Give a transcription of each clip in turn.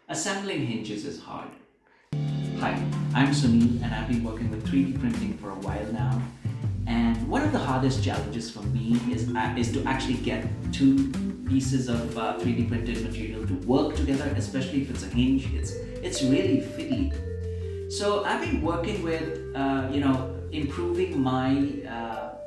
Assembling hinges is hard. Hi, I'm Sunil and I've been working with 3D printing for a while now. And one of the hardest challenges for me is to actually get two pieces of 3D printed material to work together, especially if it's a hinge. It's really fiddly. So I've been working with, improving my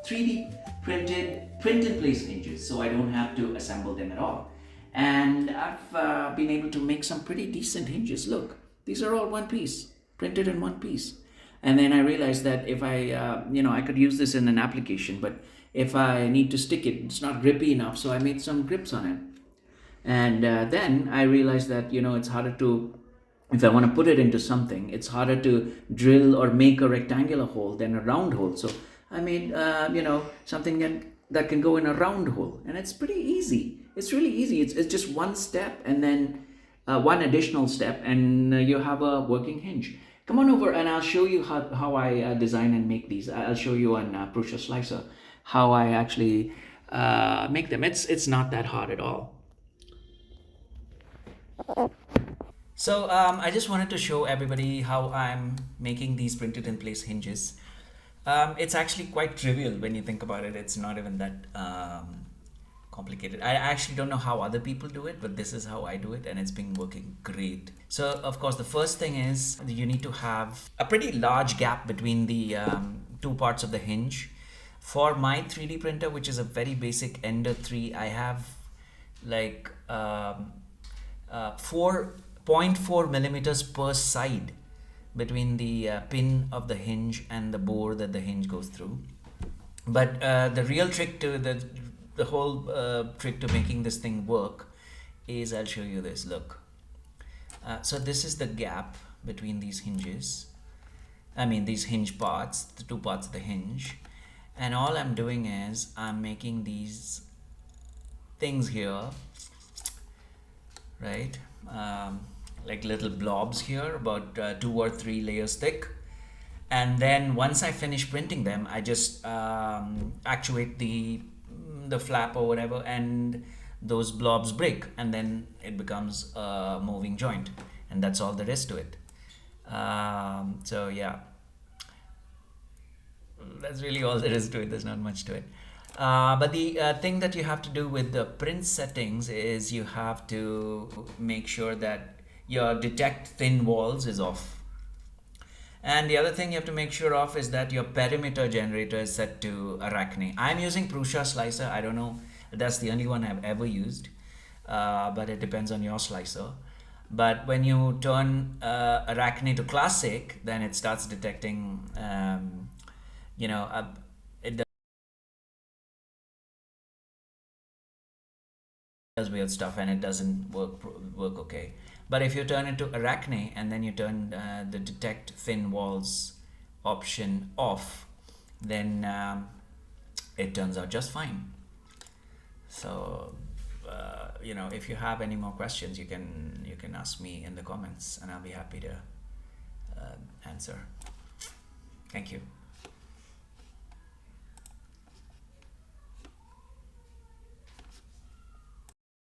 3D printed print-in-place hinges so I don't have to assemble them at all. And I've been able to make some pretty decent hinges. Look, these are all one piece, printed in one piece. And then I realized that if I could use this in an application, but if I need to stick it, it's not grippy enough. So I made some grips on it. And then I realized that it's harder to, if I want to put it into something, it's harder to drill or make a rectangular hole than a round hole. So I made something that can go in a round hole, and it's pretty easy. It's really easy. It's just one step and then one additional step, and you have a working hinge. Come on over and I'll show you how I design and make these. I'll show you on Prusa Slicer how I actually make them. It's not that hard at all. So I just wanted to show everybody how I'm making these printed in place hinges. It's actually quite trivial when you think about it. It's not even that complicated. I actually don't know how other people do it, but this is how I do it, and it's been working great. So of course the first thing is you need to have a pretty large gap between the two parts of the hinge. For my 3D printer, which is a very basic Ender 3, I have like 4.4 millimeters per side between the pin of the hinge and the bore that the hinge goes through. But the real trick to the whole trick to making this thing work is, I'll show you this. Look, so this is the gap between these hinges. I mean these hinge parts, the two parts of the hinge, and all I'm doing is I'm making these things here, right? Like little blobs here, about 2 or 3 layers thick. And then once I finish printing them, I just actuate the flap or whatever, and those blobs break, and then it becomes a moving joint, and that's all there is to it. So yeah, that's really all there is to it. There's not much to it. But the thing that you have to do with the print settings is you have to make sure that your detect thin walls is off. And the other thing you have to make sure of is that your perimeter generator is set to Arachne. I'm using Prusa Slicer. I don't know, that's the only one I've ever used, but it depends on your slicer. But when you turn Arachne to classic, then it starts detecting, it does weird stuff and it doesn't work okay. But if you turn it to Arachne and then you turn the detect thin walls option off, then it turns out just fine. So if you have any more questions, you can ask me in the comments and I'll be happy to answer. Thank you.